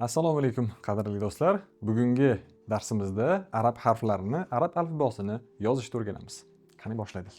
Assalomu alaykum qadrli do'stlar. Bugungi darsimizda arab harflarini, arab alifbosini yozishni o'rganamiz. Qani boshladik.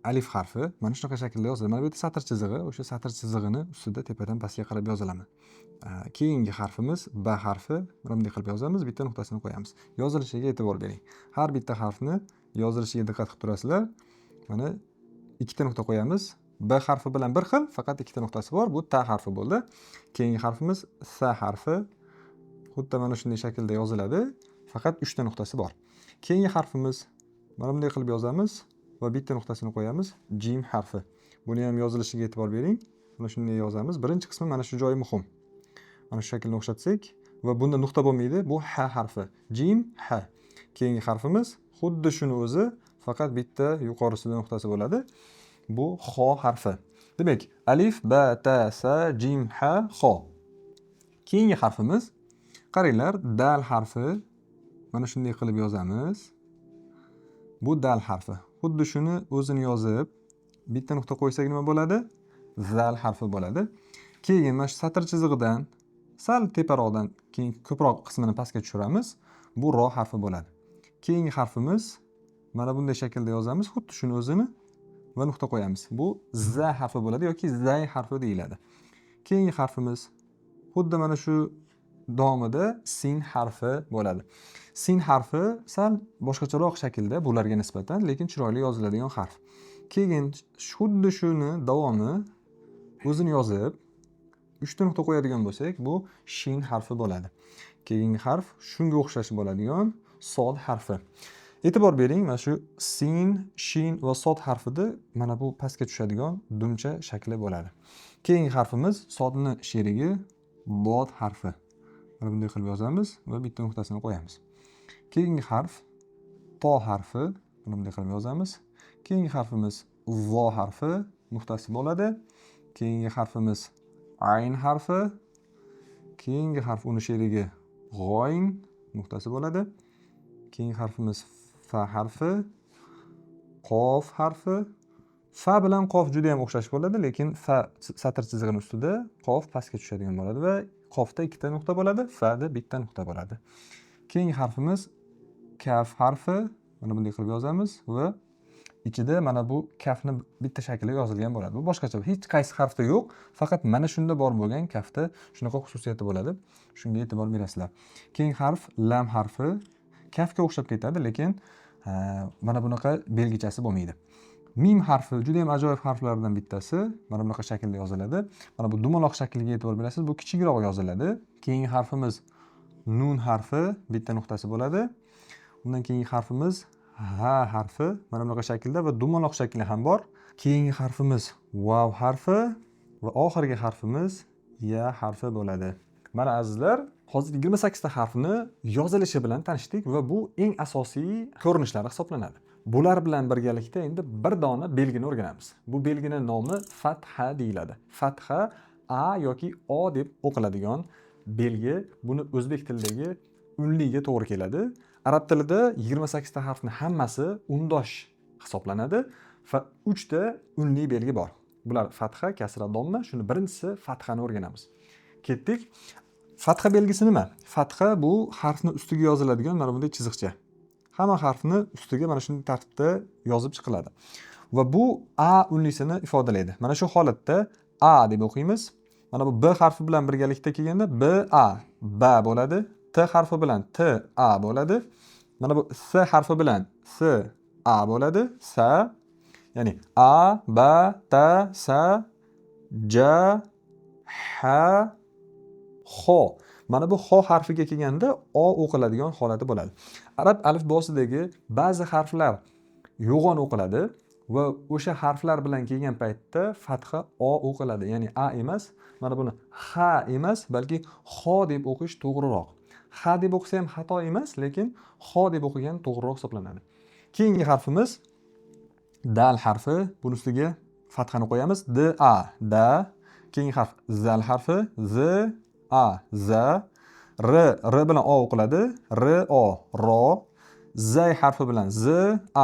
Alif harfi mana shunaqa shaklda yoziladi. Mana bu yerda satr chizig'i, o'sha satr chizig'ini ustida tepadan pastga qarab yozilaman. Keyingi harfimiz B harfi. Mana bunday qilib yozamiz, bitta nuqtasini qo'yamiz. Yozilishiga e'tibor bering. Har bitta harfni yozilishiga diqqat qilib turasizlar. Mana ikkita nuqta qo'yamiz. B harfi bilan bir xil, faqat ikkita nuqtasi bor. Bu ta harfi bo'ldi. Keyingi harfimiz S harfi. Xuddi mana shunday shaklda yoziladi, faqat 3 ta nuqtasi bor. Keyingi harfimiz mana bunday qilib yozamiz va bitta nuqtasini qo'yamiz. Jim harfi. Buni ham yozilishiga e'tibor bering. Mana shunday yozamiz. Birinchi qismi mana shu joyi muhim. Mana shu shaklni o'xshatsak va bunda nuqta bo'lmaydi. Bu H harfi. Jim H. Keyingi harfimiz xuddi shuni o'zi, faqat bitta yuqorisida nuqtasi bo'ladi. Bu Xo harfi. Demak, alif, ba, ta, sa, jim, ha, xo. Keyingi harfimiz qaranglar, dal harfi. Mana shunday qilib yozamiz. Bu dal harfi. Xuddi shuni o'zini yozib, bitta nuqta qo'ysak nima bo'ladi? Zal harfi bo'ladi. Keyin mana shu satr chizig'idan sal teparoqdan keyin ko'proq qismini pastga tushiramiz. Bu ro harfi bo'ladi. Keyingi harfimiz mana bunday shaklda yozamiz. Xuddi shuni o'zini va nuqta qo'yamiz. Bu za harfi bo'ladi yoki zay harfi deyiladi. Keyingi harfimiz xuddi mana shu davomida sin harfi bo'ladi. Sin harfi sal boshqacharoq shaklda bularga nisbatan, lekin chiroyli yoziladigan harf. Keyin xuddi shuni davomi o'zini yozib, 3 ta nuqta qo'yadigan bo'lsak, bu shin harfi bo'ladi. Keyingi harf shunga o'xshash bo'ladigan sod harfi. E'tibor bering, mana shu sin, shin va sod harfida mana bu pastga tushadigan dumcha shakli bo'ladi. Keyingi harfimiz sodni sherigi bod harfi. Mana bunday qilib yozamiz va bitta nuqtasini qo'yamiz. Keyingi harf to harfi. Mana bunday qilib yozamiz. Keyingi harfimiz vo harfi, nuqtasi bo'ladi. Keyingi harfimiz ayn harfi. Keyingi harf uni sherigi g'oyn, nuqtasi bo'ladi. Keyingi harfimiz fa harfi, qof harfi. Fa bilan qof juda ham o'xshash bo'ladi, lekin fa satr chizig'ining ustida, qof pastga tushadigan bo'ladi va qofda ikkita nuqta bo'ladi, fada bitta nuqta bo'ladi. Keyingi harfimiz kaf harfi. Mana bunday qilib yozamiz va ichida mana bu kafni bitta shaklida yozilgan bo'ladi. Bu boshqacha, hech qaysi harfda yo'q, faqat mana shunda bor bo'lgan kafda shunaqa xususiyati bo'ladi. Shunga e'tibor berasizlar. Keyingi harf lam harfi. Kafga o'xshab ketadi, lekin mana bunaqa belgichasi bo'lmaydi. Mim harfi juda ham ajoyib harflardan bittasi. Mana bunaqa shaklda yoziladi. Mana bu dumaloq shakliga e'tibor berasiz. Bu kichikroq yoziladi. Keyingi harfimiz nun harfi, bitta nuqtasi bo'ladi. Undan keyingi harfimiz ha harfi, mana bunaqa shaklda va dumaloq shakli ham bor. Keyingi harfimiz vav harfi va oxirgi harfimiz ya harfi bo'ladi. Mana azizlar, hozir 28 ta harfni yozilishi bilan tanishdik va bu eng asosiy ko'rinishlari hisoblanadi. Bular bilan birgalikda endi bir dona belgini o'rganamiz. Bu belgining nomi fatha deyiladi. Fatha a yoki o deb o'qiladigan belgi. Buni o'zbek tilidagi unliga to'g'ri keladi. Arab tilida 28 ta harfni hammasi undosh hisoblanadi va 3 ta unli belgi bor. Bular fatha, kasra, domma. Shuni birinchisi fathani o'rganamiz. Ketdik. Fatha belgisi nima? Fatha bu harfni ustiga yoziladigan mana bunday chiziqcha. Hamma harfni ustiga mana shunday tartibda yozib chiqiladi. Va bu a unlisini ifodalaydi. Mana shu holatda a deb o'qiymiz. Mana bu b harfi bilan birgalikda kelganda b a, ba bo'ladi. T harfi bilan t a bo'ladi. Mana bu s harfi bilan s a bo'ladi. Sa, ya'ni a, ba, ta, sa, ja, ha, xo. Mana bu xo harfiga kelganda o o'qiladigan holati bo'ladi. Arab alifbosidagi ba'zi harflar yo'g'on o'qiladi va o'sha harflar bilan kelgan paytda fatha o o'qiladi. Ya'ni a emas, mana buni ha emas, balki xo deb o'qish to'g'riroq. Ha deb o'qisa ham xato emas, lekin xo deb o'qigan to'g'riroq hisoblanadi. Keyingi harfimiz dal harfi. Buni ustiga fathani qo'yamiz. D a, da. Keyingi harf zal harfi. Z a, za. R bilan o o'qiladi. R o, ro. Zay harfi bilan z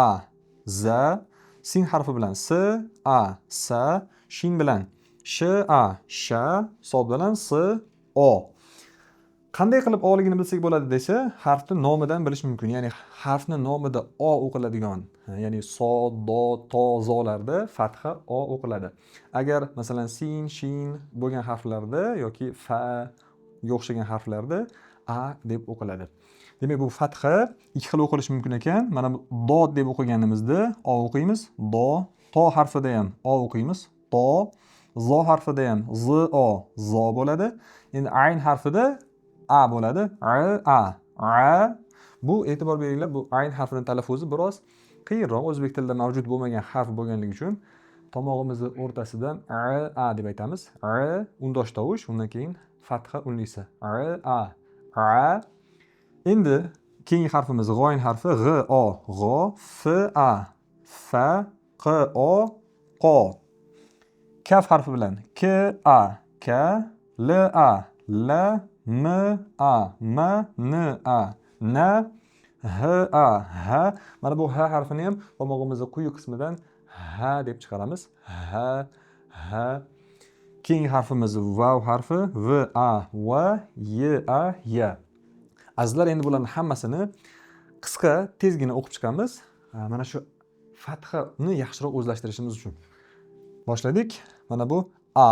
a, za. Sin harfi bilan s a, sa. Shin bilan sh a, sha. Sod bilan s o. Qanday qilib oligini bilsak bo'ladi desa, harfni nomidan bilish mumkin. Ya'ni harfni nomida o o'qiladigan, ya'ni so, do, to, zolarda fatha o o'qiladi. Agar masalan sin, shin bo'lgan harflarda yoki fa o'xshagan harflarda a deb o'qiladi. Demak, bu fatha ikki xil o'qilishi mumkin ekan. Mana bu dod deb o'qiganimizda o o'qiymiz, do, to harfida ham o o'qiymiz, to, zo harfida ham zo bo'ladi. Endi ayn harfida a bo'ladi, a. Bu e'tibor beringlar, bu ayn harfining talaffuzi biroz qiyinroq, o'zbek tilida mavjud bo'lmagan harf bo'lganligi uchun tomog'imizni o'rtasidan a deb aytamiz. Undosh tovush, undan keyin fatha unlisi. A. Endi keyingi harfimiz g'oyin harfi, g'o, fa, qo. Kaf harfi bilan ka, la, na, ha. Mana bu ha harfini ham tomog'imizni quyi qismidan ha deb chiqaramiz. Ha. Keyingi harfimiz vav harfi, va, ya. Azizlar, endi bularning hammasini qisqa, tezgina o'qib chiqamiz. Mana shu fathani yaxshiroq o'zlashtirishimiz uchun. Boshladik. Mana bu a.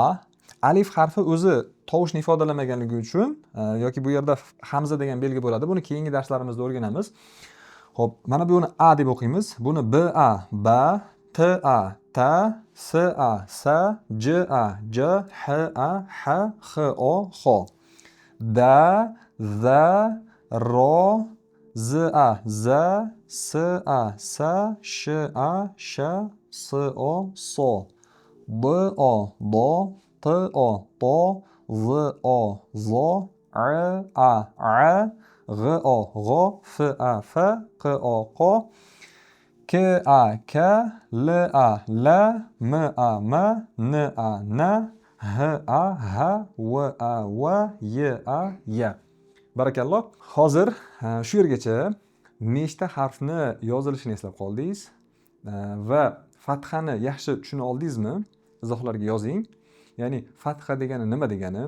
Alif harfi o'zi tovushni ifodalamaganligi uchun yoki bu yerda hamza degan belgi bo'ladi. Buni keyingi darslarimizda o'rganamiz. Xo'p, mana buni a deb o'qiymiz. Buni ba, ta, sa, ja, ha, xo. Da, za, ro, za, sa, sha, so. Do, to, zo, gho, fa, qo. Ka, la, ma, na, ha, wa, ya. Barakalloh. Hozir shu yergacha nechta harfni yozilishini eslab qoldingiz va fathani yaxshi tushuna oldingizmi? Izohlarga yozing. Ya'ni fatha degani nima degani,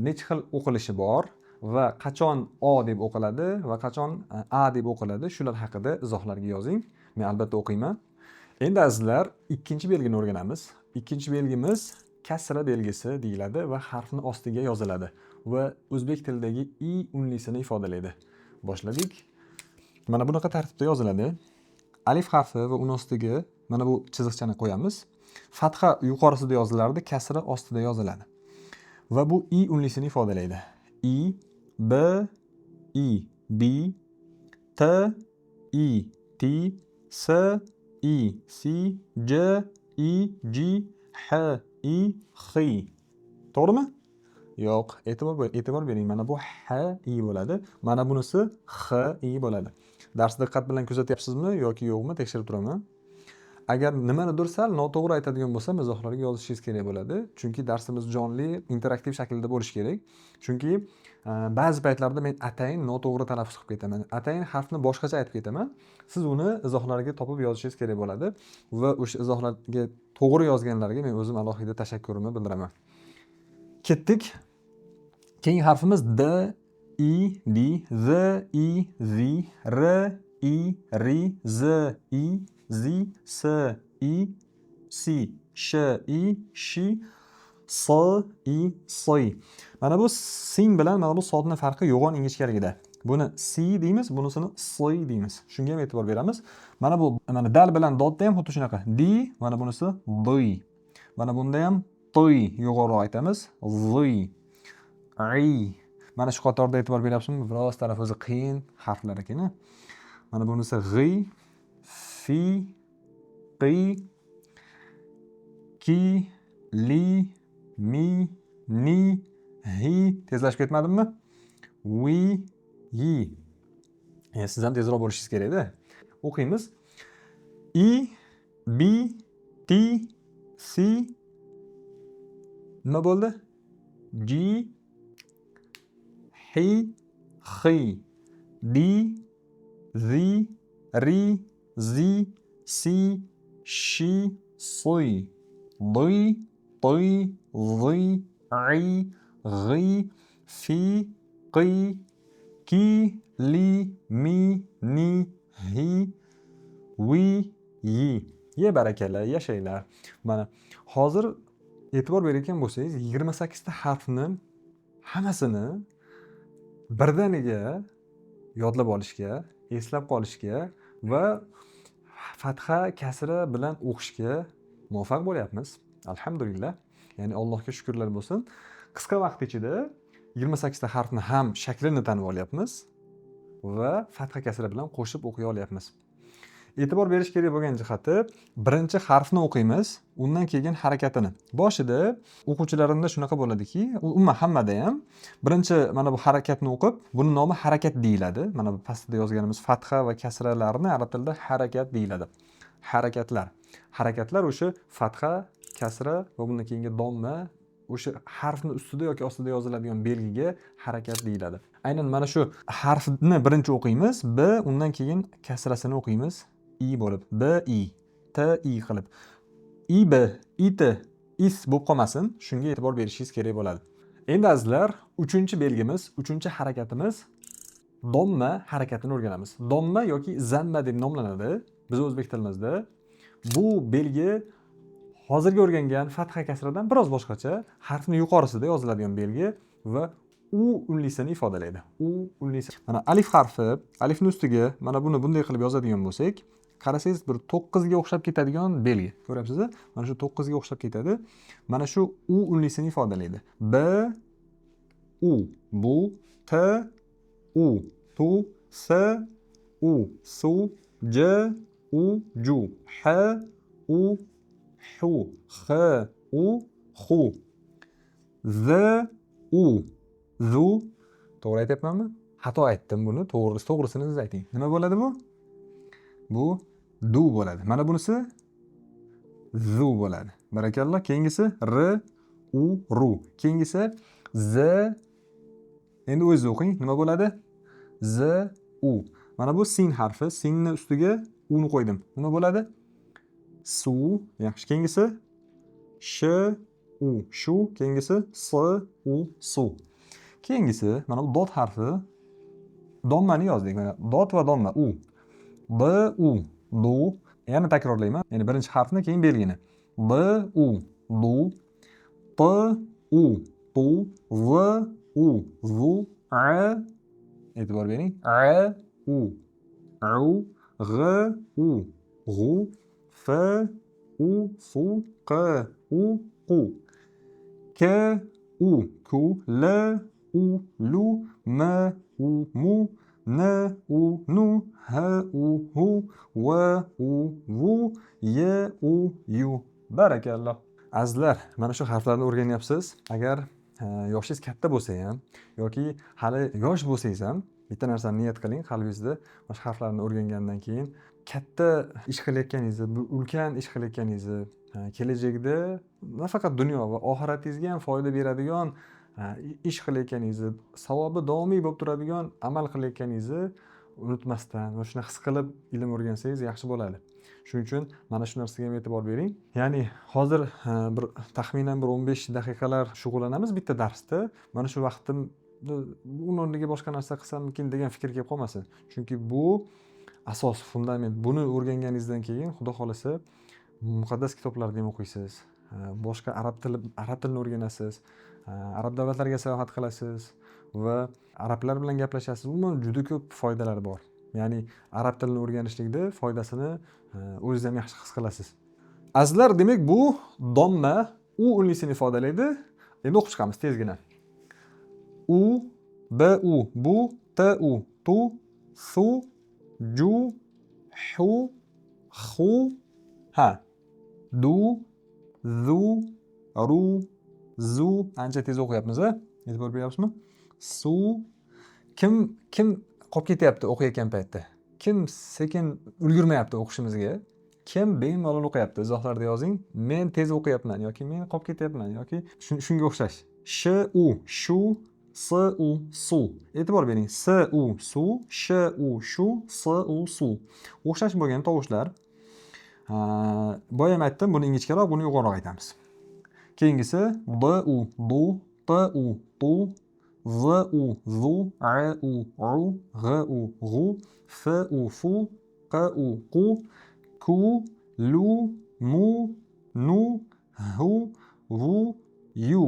necha xil o'qilishi bor va qachon o deb o'qiladi va qachon a deb o'qiladi, shular haqida izohlarga yozing. Men albatta o'qiyman. Endi azizlar, ikkinchi belgini o'rganamiz. Ikkinchi belgimiz kasra belgisi deyiladi va harfni ostiga yoziladi va o'zbek tilidagi i unlisini ifodalaydi. Boshladik. Mana bunaqa tartibda yoziladi. Alif harfi va uni ostiga mana bu chiziqchani qo'yamiz. Fatha yuqorisida yozilardi, kasra ostida yoziladi. Va bu i unlisini ifodalaydi. I, b, bi, t, i, ti, s, i, si, j, i, ji, h, i, xi. To'g'rimi? Yo'q, e'tibor bering. Mana bu h, i bo'ladi. Mana bunisi x, i bo'ladi. Darsni diqqat bilan kuzatyapsizmi yoki yo'qmi? Tekshirib turaman. Agar nimanidir sal noto'g'ri aytadigan bo'lsam, izohlarga yozishingiz kerak bo'ladi. Chunki darsimiz jonli, interaktiv shaklda bo'lishi kerak. Chunki ba'zi paytlarda men atayin noto'g'ri talaffuz qilib ketaman. Atayin harfni boshqacha aytib ketaman. Siz uni izohlarga topib yozishingiz kerak bo'ladi va o'sha izohlarga to'g'ri yozganlarga men o'zim alohida tashakkurimni bildiraman. Ketdik. Keyingi harfimiz d, i, di, z, i, zi, r, i, ri, z, i, zi, s, i, si, sh, i, shi, s, i, soy. Mana bu sin bilan mana bu sodning farqi yo'g'on ingichkaligida. Buni si deymiz, bunisini soy deymiz. Shunga ham e'tibor beramiz. Mana bu dal bilan dodda ham xuddi shunaqa. Di, mana bunisi di. Mana bunda ham toy yo'g'onroq aytamiz. Zi, i. Mana shu qatorda e'tibor beryapsizmi? Biroz talaffuzi qiyin harflar ekan. Mana bunisi g'i, fi, qi, ki, li, mi, ni, hi. Tezlashib ketmadimmi? Vi, yi. Siz ham tezroq bo'lishingiz kerak-da. O'qiymiz. I, bi, ti, si. Nima bo'ldi? Ji, hi, xi, di, zi, ri, zi, si, shi, soy, di, ti, zi, i, g'i, fi, qi, ki, li, mi, ni, hi, vi, yi. Ye barakalla, yashanglar. Mana hozir e'tibor berayotgan bo'lsangiz, 28 ta harfni hammasini birdaniga yodlab olishga, eslab qolishga va fatha, kasra bilan o'qishga muvaffaq bo'lyapmiz. Alhamdulillah. Ya'ni Allohga shukrlar bo'lsin. Qisqa vaqt ichida 28 ta harfni ham shaklini tanib olyapmiz va fatha, kasra bilan qo'shib o'qiy olyapmiz. E'tibor berish kerak bo'lgan jihati, birinchi harfni o'qiymiz, undan keyin harakatini. Boshida o'quvchilarimda shunaqa bo'ladiki, umuman hammada ham birinchi mana bu harakatni o'qib, buni nomi harakat deyiladi. Mana bu pastda yozganimiz fatha va kasralarni arab tilida harakat deyiladi. Harakatlar. Harakatlar o'sha fatha, kasra va bundan keyingi domma, o'sha harfni ustida yoki ostida yoziladigan belgiga harakat deyiladi. Aynan mana shu harfni birinchi o'qiymiz, b, undan keyin kasrasini o'qiymiz. I bo'lib, b, i, t, i qilib. I, b, i, t, is bo'lib qolmasin, shunga e'tibor berishingiz kerak bo'ladi. Endi azizlar, 3-belgimiz, 3-harakatimiz domma harakatini o'rganamiz. Domma yoki zamma deb nomlanadi biz o'zbek tilimizda. Bu belgi hozirgi o'rgangan fatha, kasradan biroz boshqacha, harfni yuqorisida yoziladigan belgi va u unlisini ifodalaydi. U unlisi. Mana alif harfi, alifni ustiga mana buni bunday qilib yozadigan bo'lsak, qarasangiz bir 9 ga o'xshab ketadigan belgi. Ko'ryapsiz-a? Mana shu 9 ga o'xshab ketadi. Mana shu u unlisini ifodalaydi. B, u, bu, t, u, tu, s, u, su, j, u, ju, h, u, hu, x, u, xu, z, u, zu. To'g'ri aytyapmanmi? Xato aytdim buni. To'g'risini siz ayting. Nima bo'ladi bu? Bu du bo'ladi. Mana bunisi zu bo'ladi. Barakalloh. Keyingisi r, u, ru. Keyingisi z. Endi o'zingiz o'qing. Nima bo'ladi? Z, u. Mana bu sin harfi. Sinni ustiga uni qo'ydim. Nima bo'ladi? Su. Yaxshi. Keyingisi sh, u, shu. Keyingisi s, u, su. Keyingisi mana bu dot harfi. Dommani yozdik. Mana dot va domma u. B, u, du. Yana takrorlayman. Ya'ni birinchi harfni, keyin belgini. B, u, du. T, u, tu. V, u, vu. A. E'tibor bering. A, u. U. G, u. G'u. F, u, fu. Q, u, qu. K, u, ku. L, u, lu. M, u, mu. N, u, nu. H, u, hu. V, u, vu. Y, u, yu. Barakalloh. Azizlar, mana shu harflarni o'rganyapsiz. Agar yoshingiz katta bo'lsa ham yoki hali yosh bo'lsangiz ham bitta narsani niyat qiling qalbingizda. Mana shu harflarni o'rgangandan keyin katta ish qilayotganingizni, ulkan ish qilayotganingizni, kelajakda nafaqat dunyo va oxiratingizga ham foyda beradigan ish qilayotganingizni, savobi doimiy bo'lib turadigan amal qilayotganingizni unutmasdan va shuni his qilib ilm o'rgansangiz yaxshi bo'ladi. Shuning uchun mana shu narsaga ham e'tibor bering. Ya'ni hozir bir taxminan 15 daqiqalar shug'ullanamiz bitta darsda. Mana shu vaqtim uni o'rniga boshqa narsa qilsammikin degan fikr kelib qolmasin. Chunki bu asos, fundament. Buni o'rganganingizdan keyin xudo xolasa muqaddas kitoblarni ham o'qiysiz. Boshqa arab tilini o'rganasiz. Arab davlatlariga sayohat qilasiz va arablar bilan gaplashasiz. Umuman juda ko'p foydalari bor. Ya'ni arab tilini o'rganishlikda foydasini o'zingiz ham yaxshi his qilasiz. Azizlar, demak bu domma u unlisini ifodalaydi. Endi o'qib chiqamiz tezgina. U, b, u, bu, t, u, tu, su, ju, hu, xu, ha, du, zu, ru, zu. Ancha tez o'qiyapmiz, a? E'tibor beryapsizmi? Su. Kim qolib ketyapti o'qiyotgan paytda? Kim sekin ulgurmayapti o'qishimizga? Kim bemalol o'qiyapti? Izohlarda yozing. Men tez o'qiyapman yoki men qolib ketyapman yoki shunga o'xshash. Sh, u, shu, s, u, su. E'tibor bering. S, u, su, sh, u, shu, s, u, su. O'xshash bo'lgan tovushlar. Boya ham aytdim, buni ingichkaroq, buni yuqoriroq aytamiz. Keyingisi d, u, du, t, u, tu, v u vu, a u u, g u g'u, f u fu, q u qu, ku lu, mu nu, hu vu yu.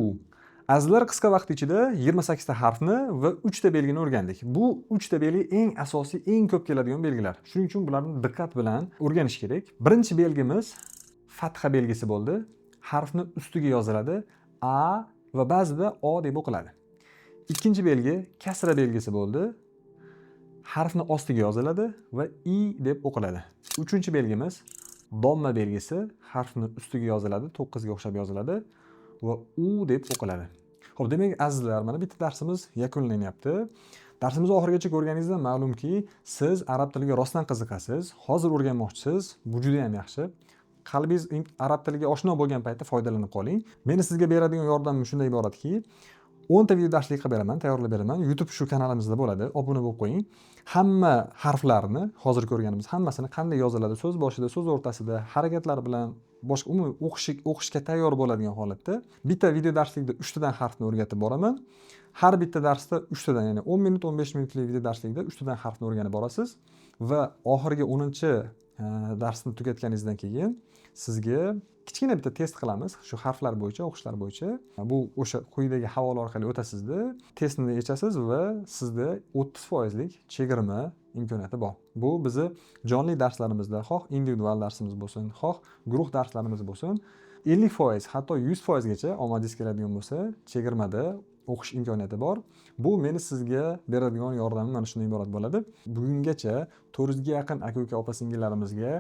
Azizlar, qisqa vaqt ichida 28 ta harfni va 3 ta belgini o'rgandik. Bu 3 ta belgi eng asosiy, eng ko'p keladigan belgilar. Shuning uchun bularni diqqat bilan o'rganish kerak. Birinchi belgimiz fatha belgisi bo'ldi. Harfni ustiga yoziladi. A va ba'zida O deb o'qiladi. Ikkinchi belgi kasra belgisi bo'ldi. Harfni ostiga yoziladi va I deb o'qiladi. Uchinchi belgimiz domma belgisi. Harfni ustiga yoziladi, 9 ga o'xshab yoziladi va U deb o'qiladi. Xo'p, demak azizlar, mana bitta darsimiz yakunlanyapti. Darsimizni oxirigacha ko'rganingizda ma'lumki, siz arab tiliga rostdan qiziqasiz, hozir o'rganmoqchisiz. Bu juda ham yaxshi. Qalbingiz arab tiliga oshno bo'lgan paytda foydalanib qoling. Meni sizga beradigan yordamim shunday iboratki, 10 ta video darslik qilib beraman, tayyorlab beraman. YouTube shu kanalimizda bo'ladi. Obuna bo'lib qo'ying. Hamma harflarni, hozir ko'rganimiz hammasini qanday yoziladi, so'z boshida, so'z o'rtasida, harakatlar bilan boshqa umumiy o'qishga tayyor bo'ladigan holatda bitta video darslikda 3 tadan harfni o'rgatib boraman. Har bitta darsda 3 tadan, ya'ni 10 minut, 15 minutlik video darslikda 3 tadan harfni o'rganib borasiz va oxirgi 10-chi darsni tugatganingizdan keyin sizga kichkina bitta test qilamiz. Shu harflar bo'yicha, o'qishlar bo'yicha. Bu o'sha quyidagi havola orqali o'tasizda, testni yechasiz va sizda 30% lik chegirma imkoniyati bor. Bu bizni jonli darslarimizda, xoh individual darsimiz bo'lsin, xoh guruh darslarimiz bo'lsin, 50%, hatto 100% gacha omadingiz keladigan bo'lsa, chegirmada o'qish imkoniyati bor. Bu meni sizga beradigan yordamim mana shundan iborat bo'ladi. Bugungacha 400 ga yaqin aka-uka, opa-singillarimizga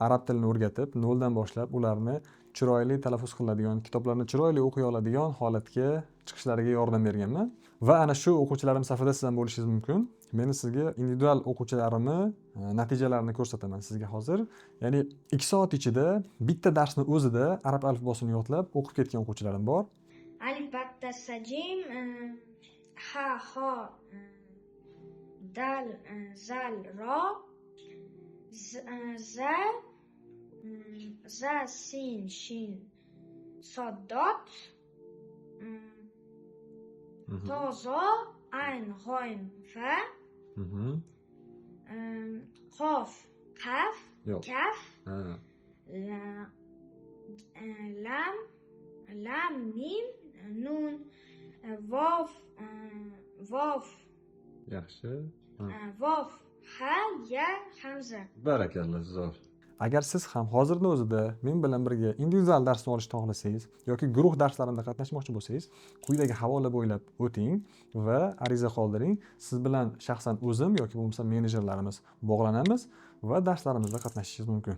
arab tilini o'rgatib, noldan boshlab ularni chiroyli talaffuz qiladigan, kitoblarni chiroyli o'qiy oladigan holatga chiqishlariga yordam berganman. Va ana shu o'quvchilarim safida siz ham bo'lishingiz mumkin. Meni sizga individual o'quvchilarimni natijalarini ko'rsataman sizga hozir. Ya'ni 2 soat ichida bitta darsni o'zida arab alifbosini yodlab o'qib ketgan o'quvchilarim bor. Alif, batta, sajim, ha, ho, dal, zal, ro, za, za, sin, shin, sod, dot, to, zo, ayn, g'oyn, fa, qof, qaf, kaf, lam, mim, nun, vov, Yaxshi. vov, ha, ya, hamza. Barakalloh, zo'r. Agar siz ham hozirning o'zida men bilan birga individual darsni olishni xohlasangiz yoki guruh darslarimda qatnashmoqchi bo'lsangiz, quyidagi havola bo'ylab o'ting va ariza qoldiring. Siz bilan shaxsan o'zim yoki bo'lmasa menejerlarimiz bog'lanamiz va darslarimizda qatnashishingiz mumkin.